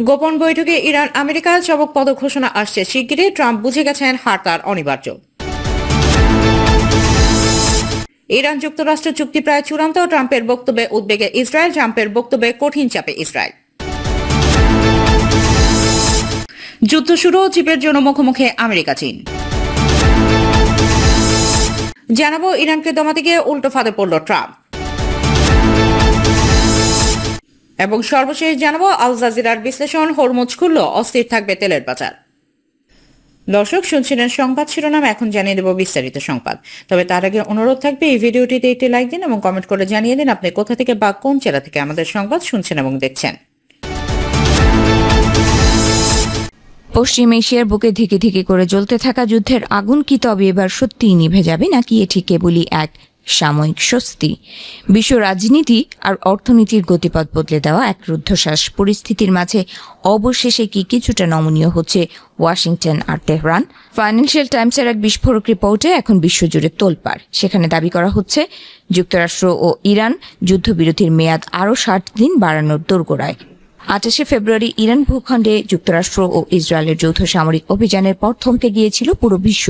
গোপন বৈঠকে ইরান আমেরিকার চমকপ্রদ ঘোষণা আসছে শিগগিরই। ট্রাম্প বুঝে গেছেন হার তার অনিবার্য। ইরান যুক্তরাষ্ট্র চুক্তি প্রায় চূড়ান্ত। ট্রাম্পের বক্তব্যে উদ্বেগে ইসরায়েল। ট্রাম্পের বক্তব্যে কঠিন চাপে ইসরায়েল। যুদ্ধ শুরু, চিপের জন্য মুখোমুখি আমেরিকা চীন। জানাবো ইরানকে দমাতে গিয়ে উল্টো ফাঁদে পড়ল ট্রাম্প। এবং সর্বশেষ জানাবো আল জাজিরার বিশ্লেষণ, হরমুজ খুলল, অস্থির থাকবে তেলের বাজার। দর্শক শুনছিলেন সংবাদ শিরোনাম, এখন জানিয়ে দেব বিস্তারিত সংবাদ। তবে তার আগে অনুরোধ থাকবে এই ভিডিওটিতে একটি লাইক দিন এবং কমেন্ট করে জানিয়ে দিন আপনি কোথা থেকে বা কোন জেলা থেকে আমাদের সংবাদ শুনছেন এবং দেখছেন। পশ্চিম এশিয়ার বুকে ধিকে ধিকে করে জ্বলতে থাকা যুদ্ধের আগুন কি তবে এবার সত্যিই নিভে যাবে, নাকি এটি কেবলই এক সাময়িক স্বস্তি? বিশ্ব রাজনীতি আর অর্থনীতির গতিপথ বদলে দেওয়া এক রুদ্ধশ্বাস পরিস্থিতির মাঝে অবশেষে কি কিছুটা নমনীয় হচ্ছে ওয়াশিংটন আর তেহরান? ফাইন্যান্সিয়াল টাইমসের এক বিস্ফোরক রিপোর্টে এখন বিশ্বজুড়ে তোলপাড়। সেখানে দাবি করা হচ্ছে যুক্তরাষ্ট্র ও ইরান যুদ্ধবিরতির মেয়াদ আরও 60 দিন বাড়ানোর দোরগোড়ায়। 28 ফেব্রুয়ারি ইরান ভূখণ্ডে যুক্তরাষ্ট্র ও ইসরায়েলের যৌথ সামরিক অভিযানের পর থমকে গিয়েছিল পুরো বিশ্ব।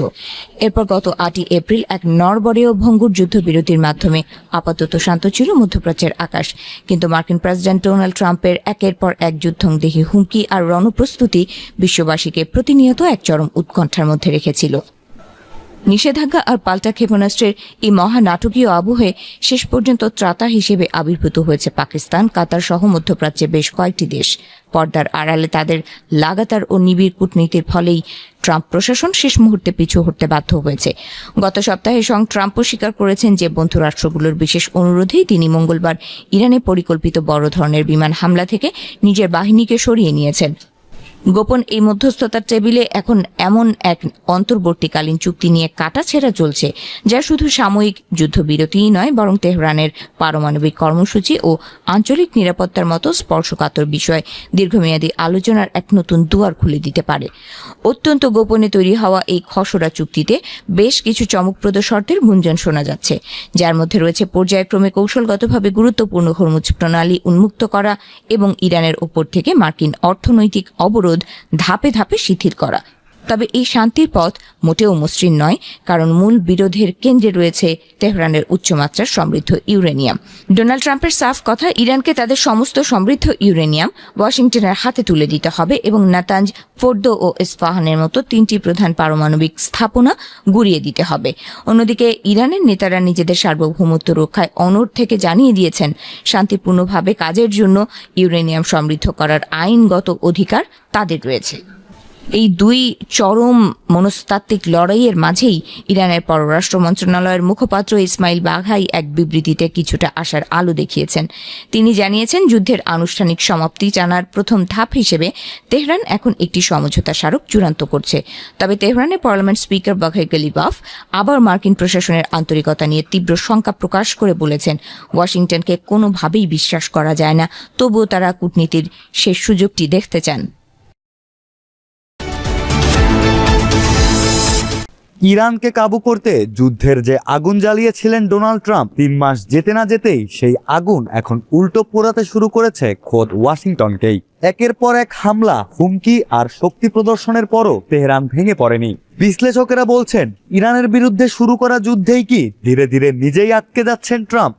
এরপর গত 8 এপ্রিল এক নড়বড়ে ও ভঙ্গুর যুদ্ধবিরতির মাধ্যমে আপাতত শান্ত ছিল মধ্যপ্রাচ্যের আকাশ। কিন্তু মার্কিন প্রেসিডেন্ট ডোনাল্ড ট্রাম্পের একের পর এক যুদ্ধংদেহী হুমকি আর রণপ্রস্তুতি বিশ্ববাসীকে প্রতিনিয়ত এক চরম উৎকণ্ঠার মধ্যে রেখেছিল। নিষেধাজ্ঞা আর পাল্টা ক্ষেপণাস্ত্রের এই মহানাটকীয় আবহে শেষ পর্যন্ত ত্রাতা হিসেবে আবির্ভূত হয়েছে পাকিস্তান, কাতার সহ মধ্যপ্রাচ্যের বেশ কয়েকটি দেশ। পর্দার আড়ালে তাদের লাগাতার ও নিবিড় কূটনীতির ফলেই ট্রাম্প প্রশাসন শেষ মুহূর্তে পিছু হটতে বাধ্য হয়েছে। গত সপ্তাহে ট্রাম্পও স্বীকার করেছেন যে বন্ধু রাষ্ট্রগুলোর বিশেষ অনুরোধেই তিনি মঙ্গলবার ইরানে পরিকল্পিত বড় ধরনের বিমান হামলা থেকে নিজের বাহিনীকে সরিয়ে নিয়েছেন। গোপন এই মধ্যস্থতার টেবিলে এখন এমন এক অন্তর্বর্তীকালীন চুক্তি নিয়ে কাটাছেঁড়া চলছে, যা শুধু সাময়িক যুদ্ধবিরতিই নয়, বরং তেহরানের পারমাণবিক কর্মসূচি ও আঞ্চলিক নিরাপত্তার মতো স্পর্শকাতর বিষয় দীর্ঘমেয়াদী আলোচনার এক নতুন দুয়ার খুলে দিতে পারে। অত্যন্ত গোপনে তৈরি হওয়া এই খসড়া চুক্তিতে বেশ কিছু চমকপ্রদ শর্তের গুঞ্জন শোনা যাচ্ছে, যার মধ্যে রয়েছে পর্যায়ক্রমে কৌশলগতভাবে গুরুত্বপূর্ণ হরমুজ প্রণালী উন্মুক্ত করা এবং ইরানের ওপর থেকে মার্কিন অর্থনৈতিক অবরোধ ধাপে ধাপে শিথিল করা। তবে এই শান্তির পথ মোটেও মসৃণ নয়, কারণ মূল বিরোধের কেন্দ্রে রয়েছে তেহরানের উচ্চমাত্রার সমৃদ্ধ ইউরেনিয়াম। ডোনাল্ড ট্রাম্পের সাফ কথা, ইরানকে তাদের সমস্ত সমৃদ্ধ ইউরেনিয়াম ওয়াশিংটনের হাতে তুলে দিতে হবে এবং নাতাঞ্জ, ফোর্দো ও ইস্পাহানের মতো 3টি প্রধান পারমাণবিক স্থাপনা গুঁড়িয়ে দিতে হবে। অন্যদিকে ইরানের নেতারা নিজেদের সার্বভৌমত্ব রক্ষায় অনড় থেকে জানিয়ে দিয়েছেন শান্তিপূর্ণভাবে কাজের জন্য ইউরেনিয়াম সমৃদ্ধ করার আইনগত অধিকার তাদের রয়েছে। এই দুই চরম মনস্তাত্ত্বিক লড়াইয়ের মাঝেই ইরানের পররাষ্ট্র মন্ত্রণালয়ের মুখপাত্র ইসমাইল বাঘাই এক বিবৃতিতে কিছুটা আশার আলো দেখিয়েছেন। তিনি জানিয়েছেন, যুদ্ধের আনুষ্ঠানিক সমাপ্তি জানার প্রথম ধাপ হিসেবে তেহরান এখন একটি সমঝোতা স্মারক চূড়ান্ত করছে। তবে তেহরানের পার্লামেন্ট স্পিকার বাঘাই গালিবাফ আবার মার্কিন প্রশাসনের আন্তরিকতা নিয়ে তীব্র শঙ্কা প্রকাশ করে বলেছেন, ওয়াশিংটনকে কোনোভাবেই বিশ্বাস করা যায় না, তবুও তারা কূটনীতির শেষ সুযোগটি দেখতে চান। ইরানকে কাবু করতে যুদ্ধের যে আগুন জ্বালিয়েছিলেন ডোনাল্ড ট্রাম্প, 3 মাস যেতে না যেতেই সেই আগুন এখন উল্টো পোড়াতে শুরু করেছে খোদ ওয়াশিংটনকেই। একের পর এক হামলা, হুমকি আর শক্তি প্রদর্শনের পরও তেহরান ভেঙে পড়েনি। বিশ্লেষকেরা বলছেন, ইরানের বিরুদ্ধে শুরু করা যুদ্ধেই কি ধীরে ধীরে নিজেই আটকে যাচ্ছেন ট্রাম্প।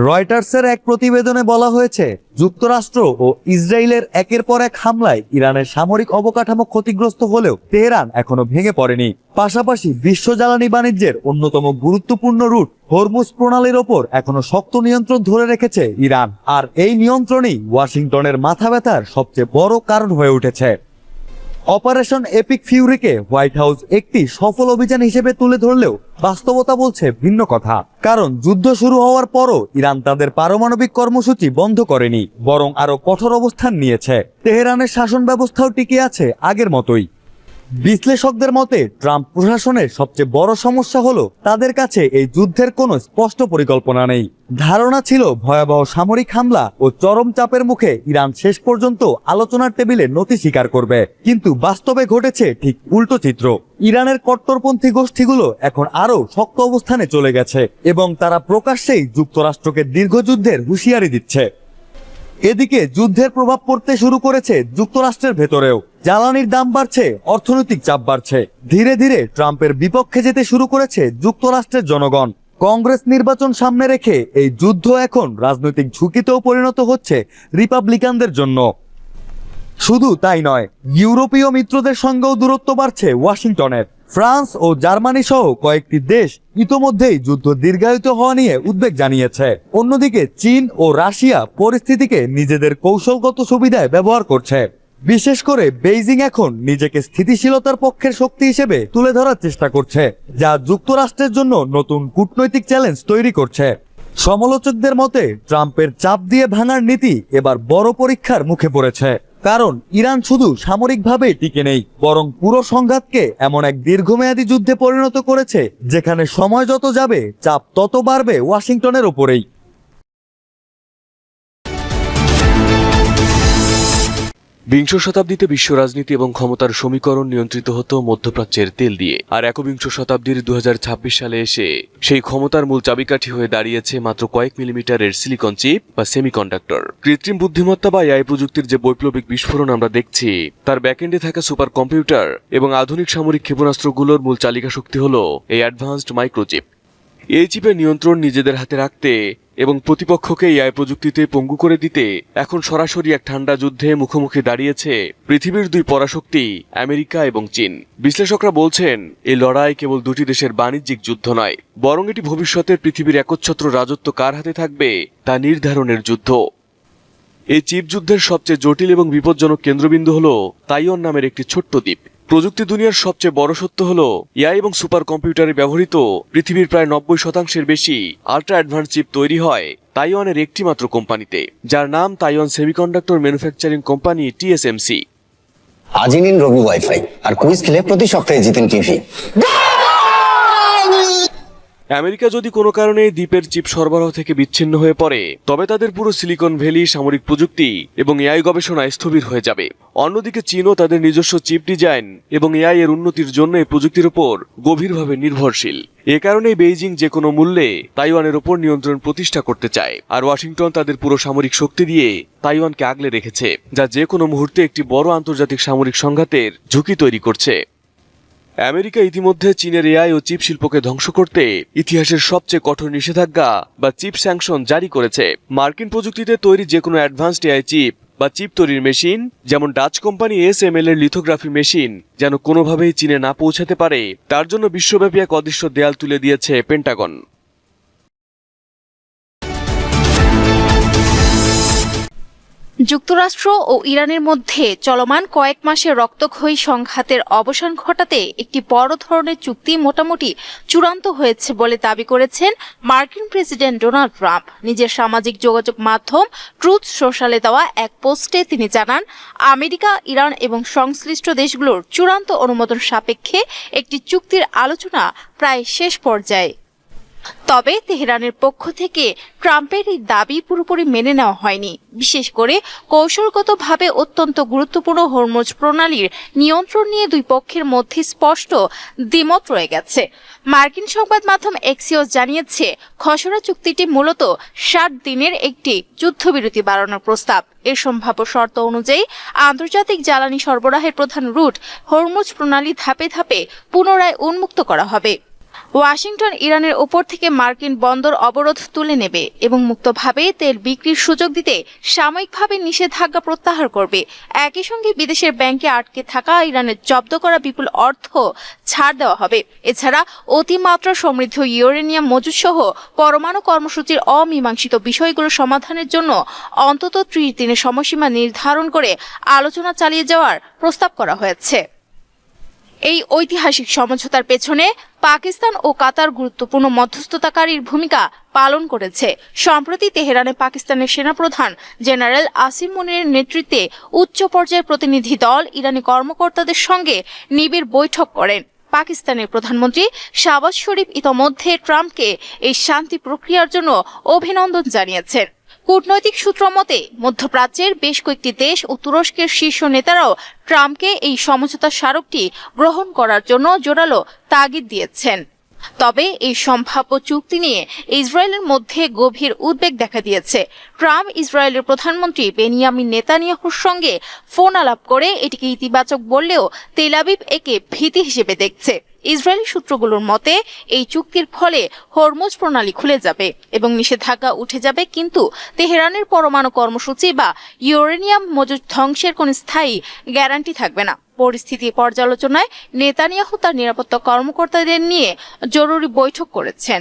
রয়টার্সের এক প্রতিবেদনে বলা হয়েছে, যুক্তরাষ্ট্র ও ইসরায়েলের একের পর এক হামলায় ইরানের সামরিক অবকাঠামো ক্ষতিগ্রস্ত হলেও তেহরান এখনো ভেঙে পড়েনি। পাশাপাশি বিশ্ব জ্বালানি বাণিজ্যের অন্যতম গুরুত্বপূর্ণ রুট হরমুজ প্রণালীর ওপর এখনো শক্ত নিয়ন্ত্রণ ধরে রেখেছে ইরান। আর এই নিয়ন্ত্রণই ওয়াশিংটনের মাথা ব্যথার সবচেয়ে বড় কারণ হয়ে উঠেছে। অপারেশন এপিক ফিউরিকে হোয়াইট হাউস একটি সফল অভিযান হিসেবে তুলে ধরলেও বাস্তবতা বলছে ভিন্ন কথা। কারণ যুদ্ধ শুরু হওয়ার পরও ইরান তাদের পারমাণবিক কর্মসূচি বন্ধ করেনি, বরং আরো কঠোর অবস্থান নিয়েছে। তেহরানের শাসন ব্যবস্থাও টিকে আছে আগের মতোই। বিশ্লেষকদের মতে, ট্রাম্প প্রশাসনের সবচেয়ে বড় সমস্যা হলো তাদের কাছে এই যুদ্ধের কোনো স্পষ্ট পরিকল্পনা নেই। ধারণা ছিল ভয়াবহ সামরিক হামলা ও চরম চাপের মুখে ইরান শেষ পর্যন্ত আলোচনার টেবিলে নতি স্বীকার করবে, কিন্তু বাস্তবে ঘটেছে ঠিক উল্টো চিত্র। ইরানের কট্টরপন্থী গোষ্ঠীগুলো এখন আরো শক্ত অবস্থানে চলে গেছে এবং তারা প্রকাশ্যেই যুক্তরাষ্ট্রকে দীর্ঘযুদ্ধের হুঁশিয়ারি দিচ্ছে। এদিকে যুদ্ধের প্রভাব পড়তে শুরু করেছে যুক্তরাষ্ট্রের ভেতরেও। জ্বালানির দাম বাড়ছে, অর্থনৈতিক চাপ বাড়ছে। ধীরে ধীরে ট্রাম্পের বিপক্ষে যেতে শুরু করেছে যুক্তরাষ্ট্রের জনগণ। কংগ্রেস নির্বাচন সামনে রেখে এই যুদ্ধ এখন রাজনৈতিক ঝুঁকিতেও পরিণত হচ্ছে রিপাবলিকানদের জন্য। শুধু তাই নয়, ইউরোপীয় মিত্রদের সঙ্গেও দূরত্ব বাড়ছে ওয়াশিংটনের। ফ্রান্স ও জার্মানি সহ কয়েকটি দেশ ইতোমধ্যেই যুদ্ধ দীর্ঘায়িত হওয়া নিয়ে উদ্বেগ জানিয়েছে। অন্যদিকে চীন ও রাশিয়া পরিস্থিতিকে নিজেদের কৌশলগত সুবিধায় ব্যবহার করছে। বিশেষ করে বেইজিং এখন নিজেকে স্থিতিশীলতার পক্ষের শক্তি হিসেবে তুলে ধরার চেষ্টা করছে, যা যুক্তরাষ্ট্রের জন্য নতুন কূটনৈতিক চ্যালেঞ্জ তৈরি করছে। সমালোচকদের মতে ট্রাম্পের চাপ দিয়ে ভাঙার নীতি এবার বড় পরীক্ষার মুখে পড়েছে। কারণ ইরান শুধু সামরিকভাবে টিকে নেই, বরং পুরো সংঘাতকে এমন এক দীর্ঘমেয়াদী যুদ্ধে পরিণত করেছে যেখানে সময় যত যাবে চাপ তত বাড়বে ওয়াশিংটনের ওপরেই। বিংশ শতাব্দীতে বিশ্ব রাজনীতি এবং ক্ষমতার সমীকরণ নিয়ন্ত্রিত হতো মধ্যপ্রাচ্যের তেল দিয়ে, আর একবিংশ শতাব্দীর 2026 সালে এসে সেই ক্ষমতার মূল চাবিকাঠি হয়ে দাঁড়িয়েছে মাত্র কয়েক মিলিমিটারের সিলিকন চিপ বা সেমিকন্ডাক্টর। কৃত্রিম বুদ্ধিমত্তা বা এআই প্রযুক্তির যে বৈপ্লবিক বিস্ফোরণ আমরা দেখছি, তার ব্যাকএন্ডে থাকা সুপার কম্পিউটার এবং আধুনিক সামরিক ক্ষেপণাস্ত্রগুলোর মূল চালিকা শক্তি হল এই অ্যাডভান্সড মাইক্রোচিপ। এই চিপের নিয়ন্ত্রণ নিজেদের হাতে রাখতে এবং প্রতিপক্ষকে এআই প্রযুক্তিতে পঙ্গু করে দিতে এখন সরাসরি এক ঠান্ডা যুদ্ধে মুখোমুখি দাঁড়িয়েছে পৃথিবীর দুই পরাশক্তি আমেরিকা এবং চীন। বিশ্লেষকরা বলছেন এই লড়াই কেবল দুটি দেশের বাণিজ্যিক যুদ্ধ নয়, বরং এটি ভবিষ্যতের পৃথিবীর একচ্ছত্র রাজত্ব কার হাতে থাকবে তা নির্ধারণের যুদ্ধ। এই চিপ যুদ্ধের সবচেয়ে জটিল এবং বিপজ্জনক কেন্দ্রবিন্দু হল তাইওয়ান নামের একটি ছোট্ট দ্বীপ। প্রযুক্তি দুনিয়ার সবচেয়ে বড় সত্য হল এআই এবং সুপার কম্পিউটারে ব্যবহৃত পৃথিবীর প্রায় 90% বেশি আল্ট্রা অ্যাডভান্স চিপ তৈরি হয় তাইওয়ানের একটি মাত্র কোম্পানিতে, যার নাম Taiwan semiconductor manufacturing company TSMC। আজই নিন রবি ওয়াইফাই আর কুইজ খেলে প্রতি সপ্তাহে জিতেন টিভি। আমেরিকা যদি কোনো কারণে দ্বীপের চিপ সরবরাহ থেকে বিচ্ছিন্ন হয়ে পড়ে, তবে তাদের পুরো সিলিকন ভ্যালি সামরিক প্রযুক্তি এবং এআই গবেষণায় স্থবির হয়ে যাবে। অন্যদিকে চীনও তাদের নিজস্ব চিপ ডিজাইন এবং এআই এর উন্নতির জন্য এই প্রযুক্তির উপর গভীরভাবে নির্ভরশীল। এ কারণেই বেইজিং যে কোনো মূল্যে তাইওয়ানের ওপর নিয়ন্ত্রণ প্রতিষ্ঠা করতে চায়, আর ওয়াশিংটন তাদের পুরো সামরিক শক্তি দিয়ে তাইওয়ানকে আগলে রেখেছে, যা যে কোনো মুহূর্তে একটি বড় আন্তর্জাতিক সামরিক সংঘাতের ঝুঁকি তৈরি করছে। আমেরিকা ইতিমধ্যে চীনের এআই ও চিপ শিল্পকে ধ্বংস করতে ইতিহাসের সবচেয়ে কঠোর নিষেধাজ্ঞা বা চিপ স্যাংশন জারি করেছে। মার্কিন প্রযুক্তিতে তৈরি যে কোনো অ্যাডভান্সড এআই চিপ বা চিপ তৈরির মেশিন, যেমন ডাচ কোম্পানি ASML এর লিথোগ্রাফি মেশিন, যেন কোনোভাবেই চীনে না পৌঁছাতে পারে, তার জন্য বিশ্বব্যাপী এক অদৃশ্য দেয়াল তুলে দিয়েছে পেন্টাগন। যুক্তরাষ্ট্র ও ইরানের মধ্যে চলমান কয়েক মাসের রক্তক্ষয়ী সংঘাতের অবসান ঘটাতে একটি বড় ধরনের চুক্তি মোটামুটি চূড়ান্ত হয়েছে বলে দাবি করেছেন মার্কিন প্রেসিডেন্ট ডোনাল্ড ট্রাম্প। নিজের সামাজিক যোগাযোগ মাধ্যম ট্রুথ সোশ্যালে দেওয়া এক পোস্টে তিনি জানান, আমেরিকা, ইরান এবং সংশ্লিষ্ট দেশগুলোর চূড়ান্ত অনুমোদন সাপেক্ষে একটি চুক্তির আলোচনা প্রায় শেষ পর্যায়ে। তবে তেহরানের পক্ষ থেকে ট্রাম্পের এই দাবি পুরোপুরি মেনে নেওয়া হয়নি। বিশেষ করে কৌশলগতভাবে অত্যন্ত গুরুত্বপূর্ণ হরমুজ প্রণালীর নিয়ন্ত্রণ নিয়ে দুই পক্ষের মধ্যে স্পষ্ট দ্বিমত রয়ে গেছে। মার্কিন সংবাদ মাধ্যম এক্সিওস জানিয়েছে, খসড়া চুক্তিটি মূলত 60 দিনের একটি যুদ্ধবিরতি বাড়ানোর প্রস্তাব। এর সম্ভাব্য শর্ত অনুযায়ী আন্তর্জাতিক জ্বালানি সরবরাহের প্রধান রুট হরমুজ প্রণালী ধাপে ধাপে পুনরায় উন্মুক্ত করা হবে। ওয়াশিংটন ইরানের ওপর থেকে মার্কিন বন্দর অবরোধ তুলে নেবে এবং মুক্তভাবে তেল বিক্রির সুযোগ দিতে সাময়িকভাবে নিষেধাজ্ঞা প্রত্যাহার করবে। একই সঙ্গে বিদেশের ব্যাংকে আটকে থাকা ইরানের জব্দ করা বিপুল অর্থ ছাড় দেওয়া হবে। এছাড়া অতিমাত্রা সমৃদ্ধ ইউরেনিয়াম মজুদ সহ পরমাণু কর্মসূচির অমীমাংসিত বিষয়গুলো সমাধানের জন্য অন্তত 30 দিনের সময়সীমা নির্ধারণ করে আলোচনা চালিয়ে যাওয়ার প্রস্তাব করা হয়েছে। এই ঐতিহাসিক সমঝোতার পেছনে পাকিস্তান ও কাতার গুরুত্বপূর্ণ মধ্যস্থতাকারীর ভূমিকা পালন করেছে। সম্প্রতি তেহরানে পাকিস্তানের সেনাপ্রধান জেনারেল আসিম মুনিরের নেতৃত্বে উচ্চ পর্যায়ের প্রতিনিধি দল ইরানি কর্মকর্তাদের সঙ্গে নিবিড় বৈঠক করেন। পাকিস্তানের প্রধানমন্ত্রী শাহবাজ শরীফ ইতোমধ্যে ট্রাম্পকে এই শান্তি প্রক্রিয়ার জন্য অভিনন্দন জানিয়েছেন। কূটনৈতিক সূত্র মতে মধ্যপ্রাচ্যের বেশ কয়েকটি দেশ ও তুরস্কের শীর্ষ নেতারাও ট্রাম্পকে এই সমঝোতা স্মারকটি গ্রহণ করার জন্য জোরালো তাগিদ দিয়েছেন। তবে এই সম্ভাব্য চুক্তি নিয়ে ইসরায়েলের মধ্যে গভীর উদ্বেগ দেখা দিয়েছে। ট্রাম্প ইসরায়েলের প্রধানমন্ত্রী বেনিয়ামিন নেতানিয়াহুর সঙ্গে ফোন আলাপ করে এটিকে ইতিবাচক বললেও তেল আবিব একে ভীতি হিসেবে দেখছে। ইসরায়েলি সূত্রগুলোর মতে এই চুক্তির ফলে হরমুজ প্রণালী খুলে যাবে এবং নিষেধাজ্ঞা উঠে যাবে, কিন্তু তেহরানের পরমাণু কর্মসূচি বা ইউরেনিয়াম মজুদ ধ্বংসের কোনো স্থায়ী গ্যারান্টি থাকবে না। পরিস্থিতি পর্যালোচনায় নেতানিয়াহু তার নিরাপত্তা কর্মকর্তাদের নিয়ে জরুরি বৈঠক করেছেন।